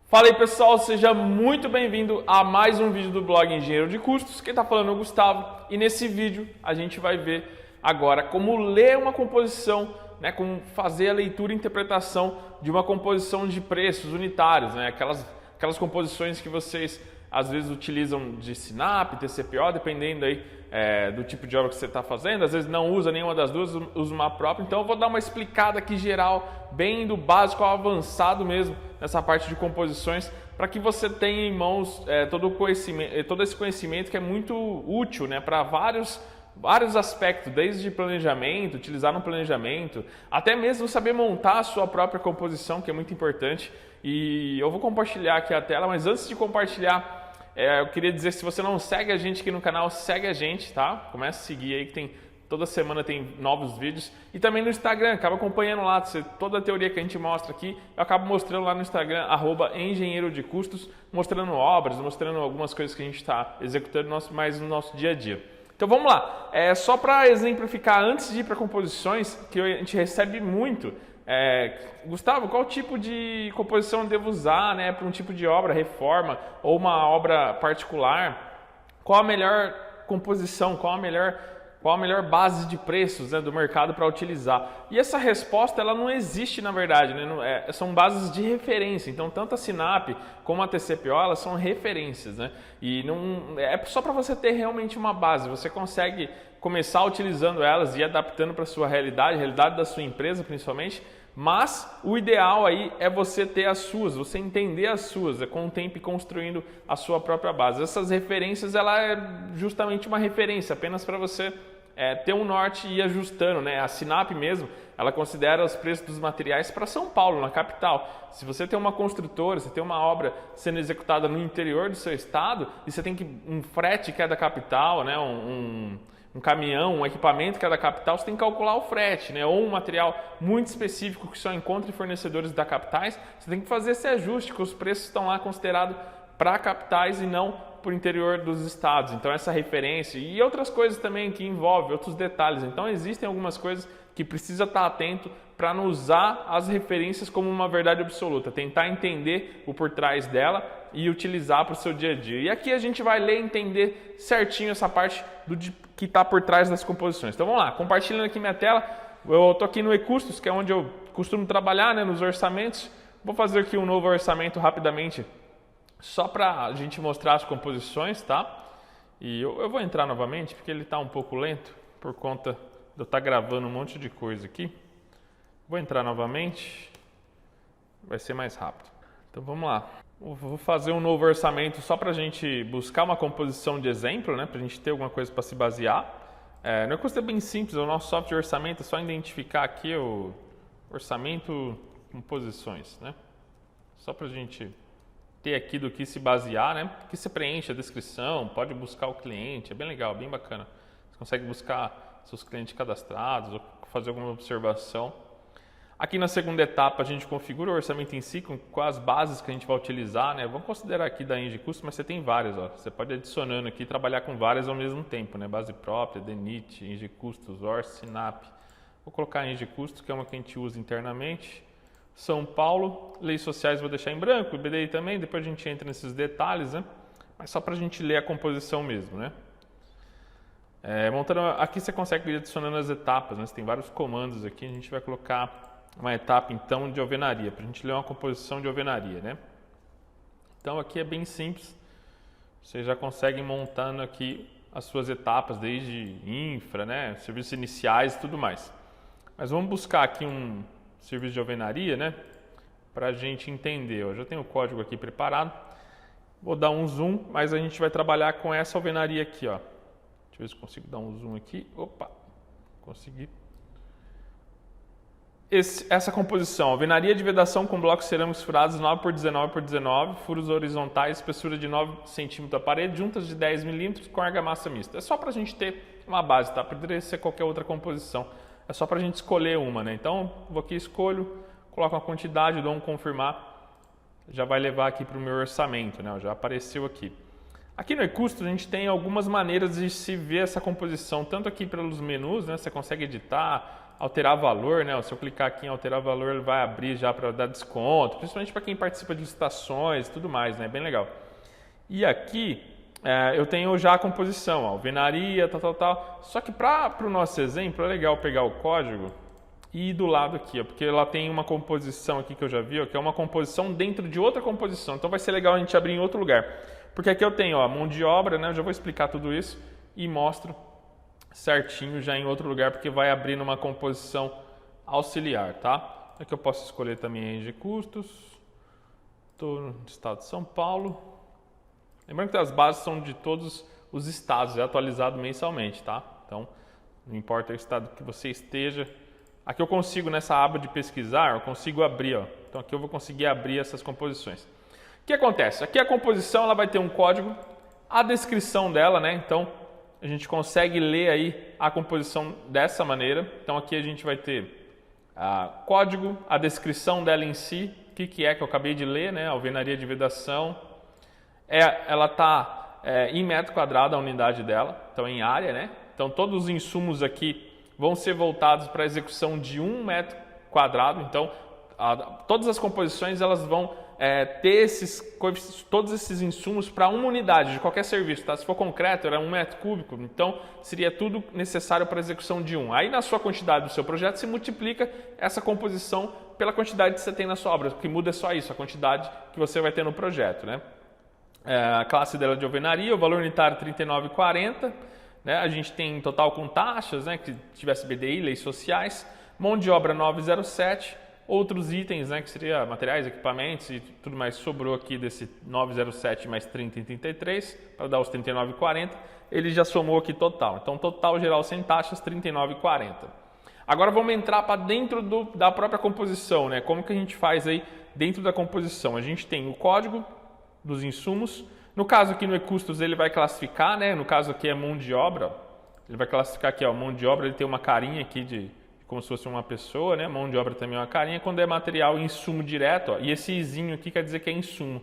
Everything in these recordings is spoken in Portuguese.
Fala aí pessoal, seja muito bem-vindo a mais um vídeo do blog Engenheiro de Custos. Quem está falando é o Gustavo e nesse vídeo a gente vai ver agora como ler uma composição, como fazer a leitura e interpretação de uma composição de preços unitários, aquelas composições que vocês às vezes utilizam de SINAP, TCPO, dependendo aí do tipo de obra que você está fazendo, às vezes não usa nenhuma das duas, usa uma própria. Então eu vou dar uma explicada aqui geral, bem do básico ao avançado mesmo, nessa parte de composições, para que você tenha em mãos todo esse conhecimento que é muito útil para vários aspectos, desde planejamento, utilizar no planejamento, até mesmo saber montar a sua própria composição, que é muito importante. E eu vou compartilhar aqui a tela, mas antes de compartilhar, eu queria dizer, se você não segue a gente aqui no canal, segue a gente, tá? Começa a seguir aí, que toda semana tem novos vídeos. E também no Instagram, acaba acompanhando lá, toda a teoria que a gente mostra aqui, eu acabo mostrando lá no Instagram, @engenheiro de custos, mostrando obras, mostrando algumas coisas que a gente está executando mais no nosso dia a dia. Então vamos lá, só para exemplificar, antes de ir para composições, que a gente recebe muito, Gustavo, qual tipo de composição eu devo usar para um tipo de obra, reforma ou uma obra particular? Qual a melhor composição, qual a melhor base de preços do mercado para utilizar? E essa resposta ela não existe na verdade, são bases de referência. Então tanto a SINAP como a TCPO elas são referências, e não é só para você ter realmente uma base. Você consegue começar utilizando elas e adaptando para a sua realidade da sua empresa principalmente. Mas o ideal aí é você ter as suas, você entender as suas, com o tempo construindo a sua própria base. Essas referências, ela é justamente uma referência, apenas para você ter um norte e ir ajustando, A SINAP mesmo, ela considera os preços dos materiais para São Paulo, na capital. Se você tem uma construtora, você tem uma obra sendo executada no interior do seu estado e você tem um frete que é da capital, um caminhão, um equipamento que é da capital, você tem que calcular o frete, ou um material muito específico que só encontra em fornecedores da capitais, você tem que fazer esse ajuste, que os preços estão lá considerados para capitais e não para o interior dos estados. Então essa referência e outras coisas também que envolvem outros detalhes. Então existem algumas coisas que precisa estar atento para não usar as referências como uma verdade absoluta, tentar entender o por trás dela e utilizar para o seu dia a dia. E aqui a gente vai ler e entender certinho essa parte que está por trás das composições. Então vamos lá, compartilhando aqui minha tela, eu estou aqui no e-custos, que é onde eu costumo trabalhar, nos orçamentos. Vou fazer aqui um novo orçamento rapidamente, só para a gente mostrar as composições, tá? E eu vou entrar novamente, porque ele está um pouco lento, por conta de eu estar gravando um monte de coisa aqui. Vou entrar novamente, vai ser mais rápido. Então vamos lá. Vou fazer um novo orçamento só para a gente buscar uma composição de exemplo, para a gente ter alguma coisa para se basear. No e-custo é bem simples, o nosso software de orçamento é só identificar aqui o orçamento composições, Só para a gente ter aqui do que se basear, Que você preenche a descrição, pode buscar o cliente, é bem legal, bem bacana. Você consegue buscar seus clientes cadastrados ou fazer alguma observação. Aqui na segunda etapa a gente configura o orçamento em si com as bases que a gente vai utilizar, Vamos considerar aqui da Engie Custos, mas você tem várias, Você pode ir adicionando aqui e trabalhar com várias ao mesmo tempo, Base própria, DENIT, Engie Custos, SINAP. Vou colocar a Engie Custos, que é uma que a gente usa internamente. São Paulo, leis sociais vou deixar em branco, o BDI também, depois a gente entra nesses detalhes, Mas só para a gente ler a composição mesmo, Montando, aqui você consegue ir adicionando as etapas, Você tem vários comandos aqui, a gente vai colocar uma etapa então de alvenaria, para a gente ler uma composição de alvenaria, Então aqui é bem simples, você já consegue montando aqui as suas etapas, desde infra, serviços iniciais e tudo mais. Mas vamos buscar aqui um serviço de alvenaria, para a gente entender. Eu já tenho o código aqui preparado, vou dar um zoom, mas a gente vai trabalhar com essa alvenaria aqui, Deixa eu ver se consigo dar um zoom aqui. Opa, consegui. Essa composição, alvenaria de vedação com blocos cerâmicos furados 9 por 19 por 19, furos horizontais, espessura de 9 cm a parede, juntas de 10 mm com argamassa mista. É só para a gente ter uma base, tá? Poderia ser qualquer outra composição. É só para a gente escolher uma, Então, vou aqui, escolho, coloco uma quantidade, dou um confirmar, já vai levar aqui para o meu orçamento, Já apareceu aqui. Aqui no e-custo a gente tem algumas maneiras de se ver essa composição, tanto aqui pelos menus, Você consegue editar, alterar valor, né? Se eu clicar aqui em alterar valor, ele vai abrir já para dar desconto, principalmente para quem participa de licitações e tudo mais, né? Bem legal. E aqui eu tenho já a composição, ó, alvenaria, tal. Só que para o nosso exemplo é legal pegar o código e ir do lado aqui, ó, porque ela tem uma composição aqui que eu já vi, ó, que é uma composição dentro de outra composição. Então vai ser legal a gente abrir em outro lugar. Porque aqui eu tenho a mão de obra, né? Eu já vou explicar tudo isso e mostro certinho já em outro lugar, porque vai abrir numa composição auxiliar, tá? Aqui eu posso escolher também a RG Custos. Estou no estado de São Paulo. Lembrando que as bases são de todos os estados, é atualizado mensalmente, tá? Então, não importa o estado que você esteja. Aqui eu consigo, nessa aba de pesquisar, eu consigo abrir, ó. Então aqui eu vou conseguir abrir essas composições. O que acontece? Aqui a composição ela vai ter um código, a descrição dela, né? Então a gente consegue ler aí a composição dessa maneira. Então aqui a gente vai ter código, a descrição dela em si, o que é que eu acabei de ler, né? Alvenaria de vedação. Ela está em metro quadrado a unidade dela, então em área, né? Então todos os insumos aqui vão ser voltados para a execução de 1 metro quadrado. Então todas as composições elas vão ter todos esses insumos para uma unidade de qualquer serviço, tá? Se for concreto, era 1 metro cúbico, então seria tudo necessário para a execução de 1. Aí na sua quantidade do seu projeto se multiplica essa composição pela quantidade que você tem na sua obra, o que muda é só isso, a quantidade que você vai ter no projeto, né? A classe dela de alvenaria, o valor unitário R$ 39,40, né? A gente tem total com taxas, né? Que tivesse BDI, leis sociais, mão de obra 907, outros itens, né, que seria materiais, equipamentos e tudo mais, sobrou aqui desse 907 mais 30 e 33, para dar os 39,40, ele já somou aqui total. Então, total geral sem taxas, 39,40. Agora vamos entrar para dentro da própria composição, né? Como que a gente faz aí dentro da composição? A gente tem o código dos insumos. No caso aqui no e-custos ele vai classificar, né? No caso aqui é mão de obra, ele vai classificar aqui, ó, mão de obra, ele tem uma carinha aqui como se fosse uma pessoa, né? Mão de obra também é uma carinha. Quando é material, insumo direto, ó, e esse izinho aqui quer dizer que é insumo.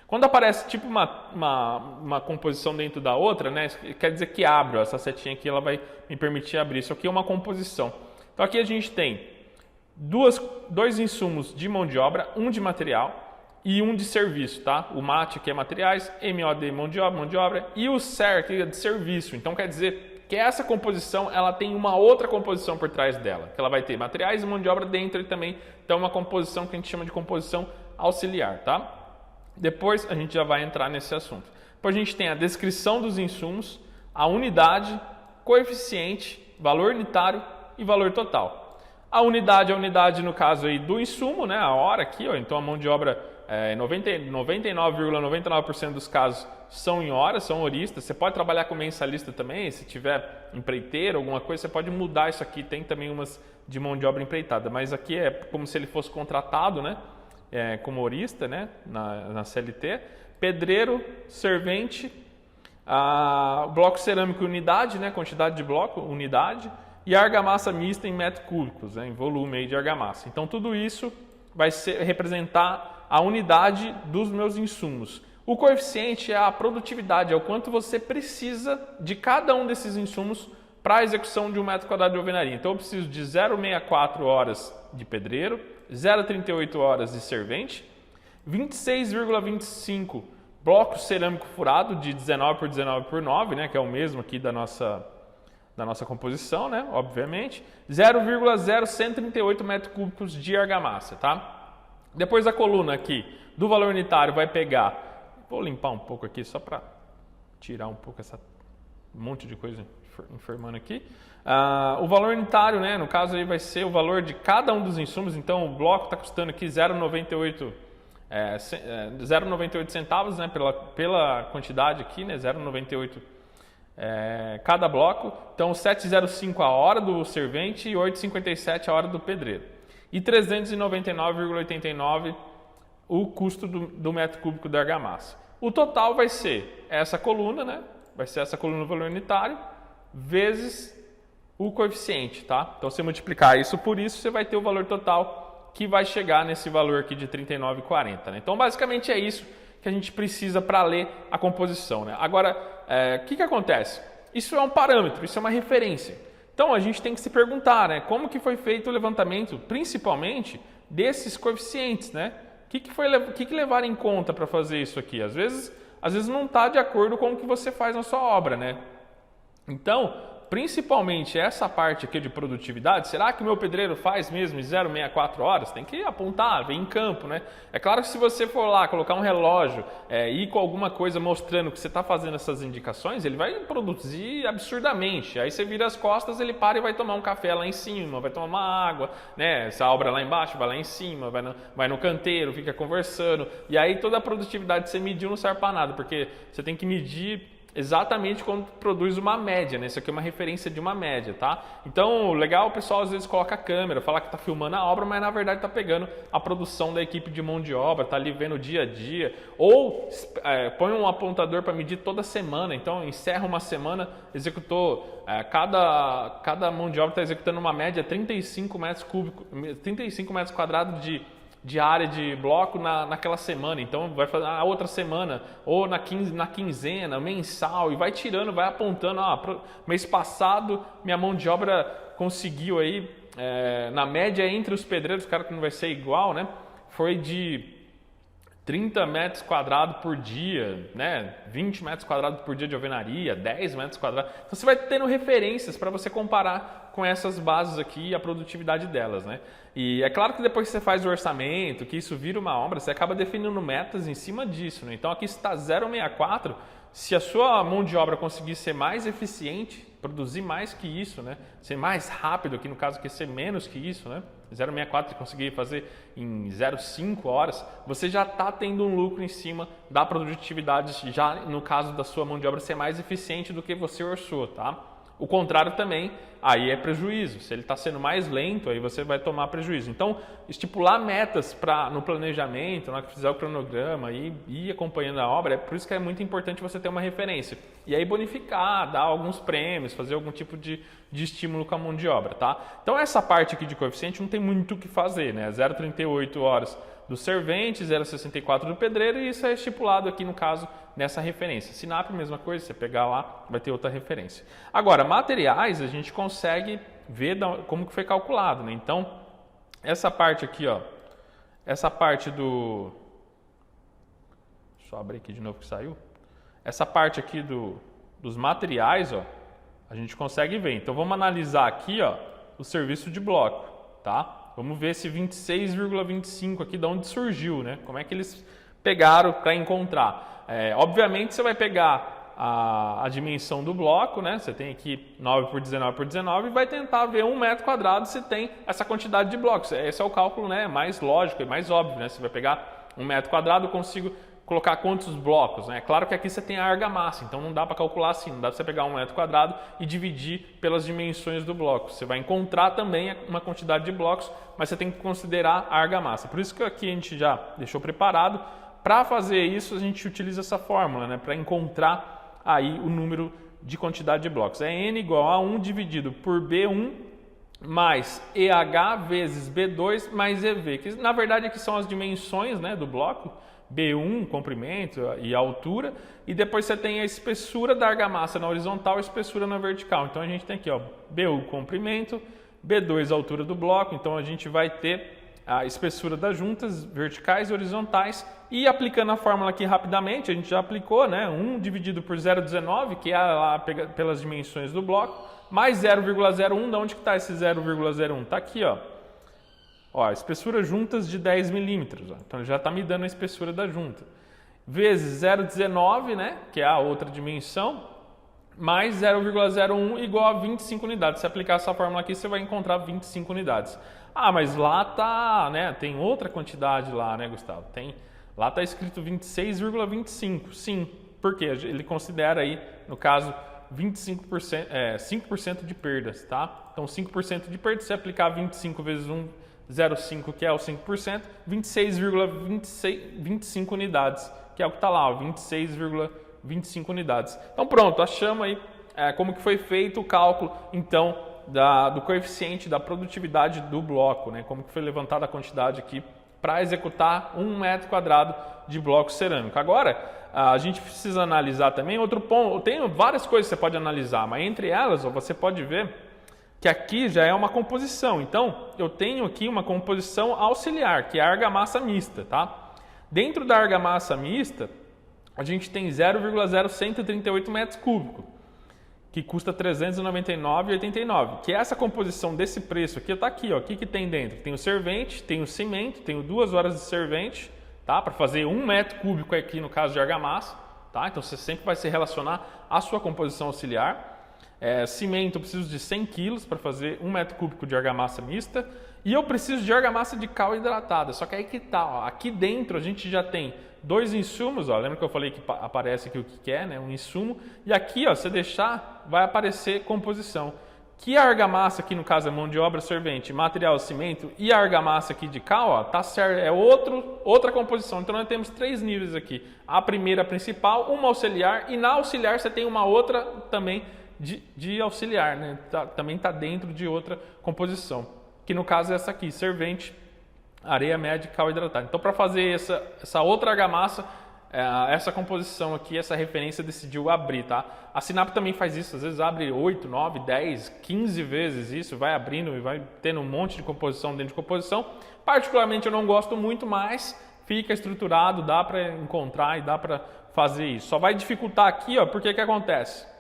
Quando aparece tipo uma composição dentro da outra, né? Quer dizer que abre, ó, essa setinha aqui ela vai me permitir abrir. Isso aqui é uma composição. Então aqui a gente tem dois insumos de mão de obra, um de material e um de serviço, tá? O MAT que é materiais, MOD mão de obra e o SER que é de serviço. Então quer dizer que essa composição ela tem uma outra composição por trás dela, que ela vai ter materiais e mão de obra dentro e também, então uma composição que a gente chama de composição auxiliar, tá? Depois a gente já vai entrar nesse assunto. Depois a gente tem a descrição dos insumos, a unidade, coeficiente, valor unitário e valor total. A unidade no caso aí do insumo, né? A hora aqui, ó, então a mão de obra 99,99% dos casos são em horas, são horistas. Você pode trabalhar com mensalista também, se tiver empreiteiro, alguma coisa, você pode mudar isso aqui. Tem também umas de mão de obra empreitada, mas aqui é como se ele fosse contratado, né? Como horista, né? Na CLT. Pedreiro, servente, bloco cerâmico unidade, né? Quantidade de bloco, unidade, e argamassa mista em metros cúbicos, né? Em volume aí de argamassa. Então tudo isso vai representar a unidade dos meus insumos. O coeficiente é a produtividade, é o quanto você precisa de cada um desses insumos para a execução de 1 metro quadrado de alvenaria. Então eu preciso de 0,64 horas de pedreiro, 0,38 horas de servente, 26,25 bloco cerâmico furado de 19 por 19 por 9, né, que é o mesmo aqui da nossa composição, né, obviamente, 0,0138 metros cúbicos de argamassa, tá? Depois a coluna aqui do valor unitário vai pegar, vou limpar um pouco aqui só para tirar um pouco essa monte de coisa enfermando aqui. O valor unitário, né, no caso aí vai ser o valor de cada um dos insumos, então o bloco está custando aqui 0,98 centavos, né, pela quantidade aqui, né, 0,98 cada bloco, então 7,05 a hora do servente e 8,57 a hora do pedreiro. E 399,89 o custo do metro cúbico da argamassa. O total vai ser essa coluna, né? Vai ser essa coluna do valor unitário, vezes o coeficiente, tá? Então, se você multiplicar isso por isso, você vai ter o valor total que vai chegar nesse valor aqui de R$ 39,40, né? Então, basicamente é isso que a gente precisa para ler a composição, né? Agora, o que acontece? Isso é um parâmetro, isso é uma referência. Então a gente tem que se perguntar, né, como que foi feito o levantamento, principalmente desses coeficientes, né? O que levaram em conta para fazer isso aqui? Às vezes não está de acordo com o que você faz na sua obra, né? Então, principalmente essa parte aqui de produtividade, será que o meu pedreiro faz mesmo em 0,64 horas? Tem que apontar, ver em campo, né? É claro que se você for lá colocar um relógio e ir com alguma coisa mostrando que você está fazendo essas indicações, ele vai produzir absurdamente. Aí você vira as costas, ele para e vai tomar um café lá em cima, vai tomar uma água, né? Essa obra lá embaixo, vai lá em cima, vai no canteiro, fica conversando. E aí toda a produtividade que você mediu não serve para nada, porque você tem que medir exatamente quando produz uma média, né? Isso aqui é uma referência de uma média, tá? Então, legal, o pessoal às vezes coloca a câmera, fala que está filmando a obra, mas na verdade está pegando a produção da equipe de mão de obra, está ali vendo o dia a dia, ou põe um apontador para medir toda semana, então encerra uma semana, executou, cada mão de obra está executando uma média 35 metros quadrados de área de bloco naquela semana, então vai fazer a outra semana, ou na quinzena, mensal, e vai tirando, vai apontando, mês passado minha mão de obra conseguiu aí, na média entre os pedreiros, claro que não vai ser igual, né? Foi de 30 metros quadrados por dia, né? 20 metros quadrados por dia de alvenaria, 10 metros quadrados. Então você vai tendo referências para você comparar com essas bases aqui e a produtividade delas, né? E é claro que depois que você faz o orçamento, que isso vira uma obra, você acaba definindo metas em cima disso, né? Então aqui está 0,64, se a sua mão de obra conseguir ser mais eficiente, produzir mais que isso, né? Ser mais rápido, aqui no caso aqui ser menos que isso, né? 0,64 conseguir fazer em 0,5 horas, você já está tendo um lucro em cima da produtividade, já no caso da sua mão de obra ser mais eficiente do que você orçou, tá? O contrário também, aí é prejuízo. Se ele está sendo mais lento, aí você vai tomar prejuízo. Então, estipular metas no planejamento, na hora que fizer o cronograma e ir acompanhando a obra, é por isso que é muito importante você ter uma referência. E aí bonificar, dar alguns prêmios, fazer algum tipo de estímulo com a mão de obra, tá? Então, essa parte aqui de coeficiente não tem muito o que fazer, né? 0,38 horas do servente, 0,64 do pedreiro, e isso é estipulado aqui no caso nessa referência. Sinap, mesma coisa, você pegar lá, vai ter outra referência. Agora, materiais, a gente consegue ver como que foi calculado, né? Então, essa parte aqui, ó, essa parte do... Deixa eu abrir aqui de novo que saiu. Essa parte aqui dos materiais, ó, a gente consegue ver. Então, vamos analisar aqui, ó, o serviço de bloco, tá? Vamos ver esse 26,25 aqui, de onde surgiu, né? Como é que eles pegaram para encontrar. Obviamente, você vai pegar a dimensão do bloco, né? Você tem aqui 9 por 19 por 19 e vai tentar ver 1 metro quadrado se tem essa quantidade de blocos. Esse é o cálculo, né, mais lógico e mais óbvio, né? Você vai pegar 1 metro quadrado, eu consigo colocar quantos blocos, né? Claro que aqui você tem a argamassa, então não dá para calcular assim, não dá para você pegar 1 metro quadrado e dividir pelas dimensões do bloco. Você vai encontrar também uma quantidade de blocos, mas você tem que considerar a argamassa. Por isso que aqui a gente já deixou preparado. Para fazer isso, a gente utiliza essa fórmula, né? Para encontrar aí o número de quantidade de blocos. É N igual a 1 dividido por B1 mais EH vezes B2 mais EV, que na verdade aqui são as dimensões, né, do bloco. B1, comprimento e altura, e depois você tem a espessura da argamassa na horizontal e a espessura na vertical. Então a gente tem aqui, ó, B1, comprimento, B2, altura do bloco, então a gente vai ter a espessura das juntas verticais e horizontais, e aplicando a fórmula aqui rapidamente, a gente já aplicou, né, 1 dividido por 0,19, que é lá pelas dimensões do bloco, mais 0,01, de onde que está esse 0,01? Está aqui, ó. Ó, espessura juntas de 10 milímetros, ó. Então já está me dando a espessura da junta. Vezes 0,19, né, que é a outra dimensão, mais 0,01 igual a 25 unidades. Se aplicar essa fórmula aqui, você vai encontrar 25 unidades. Ah, mas lá tá, né, tem outra quantidade lá, né, Gustavo? Lá está escrito 26,25. Sim, porque ele considera aí, no caso, 25%, 5% de perdas, tá? Então 5% de perda, se aplicar 25 vezes 1,05, que é o 5%, 26,25 unidades, que é o que está lá, 26,25 unidades. Então pronto, achamos aí como que foi feito o cálculo, então, do coeficiente da produtividade do bloco, né? Como que foi levantada a quantidade aqui para executar 1 metro quadrado de bloco cerâmico. Agora, a gente precisa analisar também outro ponto. Tem várias coisas que você pode analisar, mas entre elas, você pode ver que aqui já é uma composição. Então, eu tenho aqui uma composição auxiliar, que é a argamassa mista, tá? Dentro da argamassa mista, a gente tem 0,0138 metros cúbicos, que custa R$ 399,89, que é essa composição desse preço aqui, está aqui, ó. O que tem dentro? Tem o servente, tem o cimento, tenho 2 horas de servente, tá? Para fazer 1 metro cúbico aqui no caso de argamassa, tá? Então você sempre vai se relacionar à sua composição auxiliar. Cimento, eu preciso de 100 kg para fazer 1 metro cúbico de argamassa mista. E eu preciso de argamassa de cal hidratada. Só que aí que tá, ó, aqui dentro a gente já tem 2 insumos. Ó, lembra que eu falei que aparece aqui o que é, né? Um insumo. E aqui, ó, se deixar, vai aparecer composição. Que a argamassa aqui, no caso, é mão de obra, servente, material, cimento, e a argamassa aqui de cal, ó, tá certo, é outra composição. Então nós temos 3 níveis aqui. A primeira principal, uma auxiliar, e na auxiliar você tem uma outra também de auxiliar, né? Também está dentro de outra composição, que no caso é essa aqui, servente, areia média e cal hidratado. Então, para fazer essa outra argamassa, essa composição aqui, essa referência decidiu abrir, tá? A Sinap também faz isso, às vezes abre 8, 9, 10, 15 vezes isso, vai abrindo e vai tendo um monte de composição dentro de composição. Particularmente eu não gosto muito, mas fica estruturado, dá para encontrar e dá para fazer isso. Só vai dificultar aqui, ó, porque que acontece?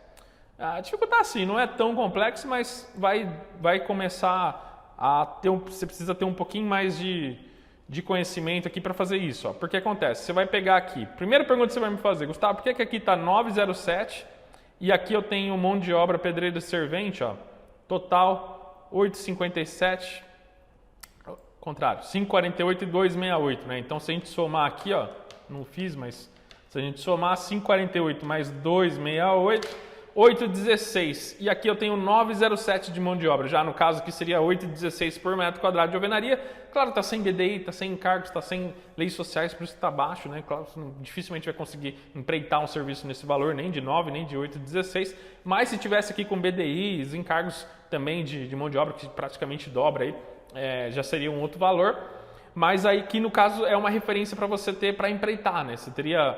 Dificultar assim, não é tão complexo, mas vai começar a ter você precisa ter um pouquinho mais de conhecimento aqui para fazer isso. Ó. Porque acontece, você vai pegar aqui, primeira pergunta que você vai me fazer, Gustavo, por que aqui está 907 e aqui eu tenho mão de obra, pedreiro e servente, ó, total 857, contrário, 548 e 268, né? Então se a gente somar aqui, ó, não fiz, mas se a gente somar 548 mais 268, 8,16. E aqui eu tenho 9,07 de mão de obra. Já no caso aqui seria 8,16 por metro quadrado de alvenaria. Claro, está sem BDI, está sem encargos, está sem leis sociais, por isso está baixo, né? Claro, você dificilmente vai conseguir empreitar um serviço nesse valor, nem de 9, nem de 8,16. Mas se tivesse aqui com BDIs, encargos também de mão de obra, que praticamente dobra aí, já seria um outro valor. Mas aí que no caso é uma referência para você ter para empreitar, né? Você teria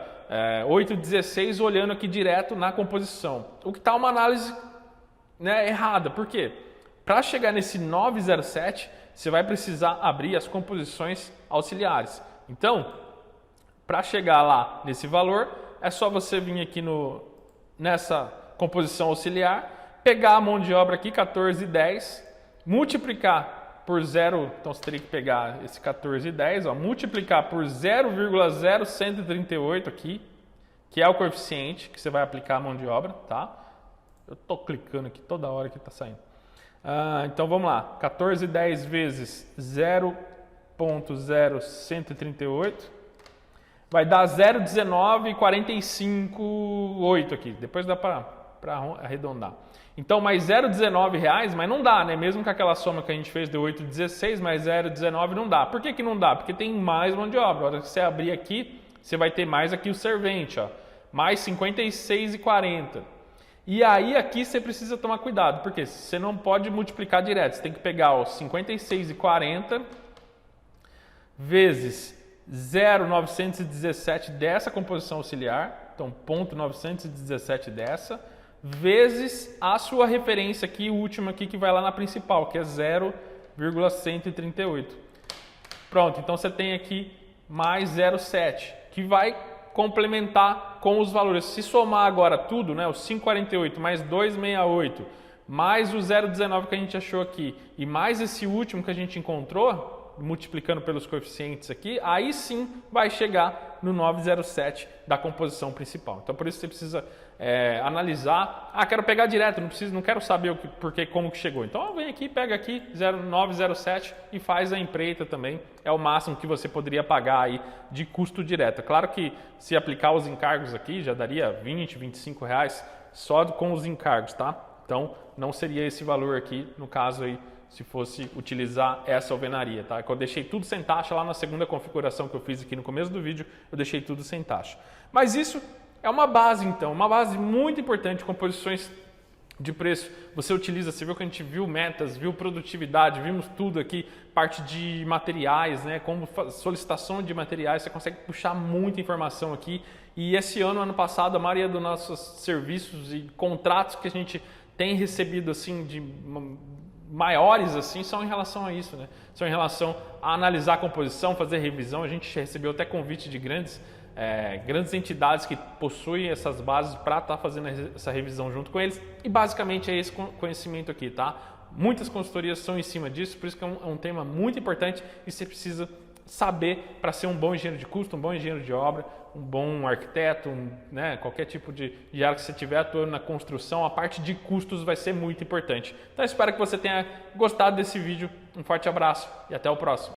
8,16 olhando aqui direto na composição. O que está uma análise, né, errada. Por quê? Para chegar nesse 9,07, você vai precisar abrir as composições auxiliares. Então, para chegar lá nesse valor, é só você vir aqui nessa composição auxiliar, pegar a mão de obra aqui, 14,10, multiplicar por 0, então você teria que pegar esse 14,10, multiplicar por 0,0138 aqui, que é o coeficiente que você vai aplicar a mão de obra, tá? Eu estou clicando aqui toda hora que está saindo. Então vamos lá, 14,10 vezes 0,0138 vai dar 0,1945,8 aqui, depois dá para arredondar. Então, mais 0,19 reais, mas não dá, né? Mesmo com aquela soma que a gente fez de 8,16, mais 0,19 não dá. Por que não dá? Porque tem mais mão de obra. A hora que você abrir aqui, você vai ter mais aqui o servente, ó, mais 56,40. E aí aqui você precisa tomar cuidado, porque você não pode multiplicar direto. Você tem que pegar os 56,40 vezes 0,917 dessa composição auxiliar, então 0,917 dessa, vezes a sua referência aqui, o último aqui que vai lá na principal, que é 0,138. Pronto, então você tem aqui mais 0,7, que vai complementar com os valores. Se somar agora tudo, né, os 5,48 mais 2,68, mais o 0,19 que a gente achou aqui, e mais esse último que a gente encontrou, multiplicando pelos coeficientes aqui, aí sim vai chegar no 9,07 da composição principal. Então por isso você precisa analisar. Quero pegar direto, não quero saber como que chegou. Então vem aqui, pega aqui 9,07 e faz a empreita também. É o máximo que você poderia pagar aí de custo direto. Claro que se aplicar os encargos aqui já daria 20, 25 reais só com os encargos, tá? Então não seria esse valor aqui no caso aí, se fosse utilizar essa alvenaria, tá? Eu deixei tudo sem taxa lá na segunda configuração que eu fiz aqui no começo do vídeo, eu deixei tudo sem taxa. Mas isso é uma base então, uma base muito importante, composições de preço. Você utiliza, você viu que a gente viu metas, viu produtividade, vimos tudo aqui, parte de materiais, né? Como solicitação de materiais, você consegue puxar muita informação aqui. E esse ano passado, a maioria dos nossos serviços e contratos que a gente tem recebido assim maiores assim são em relação a isso, né? São em relação a analisar a composição, fazer revisão. A gente recebeu até convite de grandes entidades que possuem essas bases para estar fazendo essa revisão junto com eles. E basicamente é esse conhecimento aqui, tá? Muitas consultorias são em cima disso, por isso que é um tema muito importante e você precisa saber para ser um bom engenheiro de custo, um bom engenheiro de obra, um bom arquiteto, né, qualquer tipo de área que você estiver atuando na construção, a parte de custos vai ser muito importante. Então espero que você tenha gostado desse vídeo. Um forte abraço e até o próximo.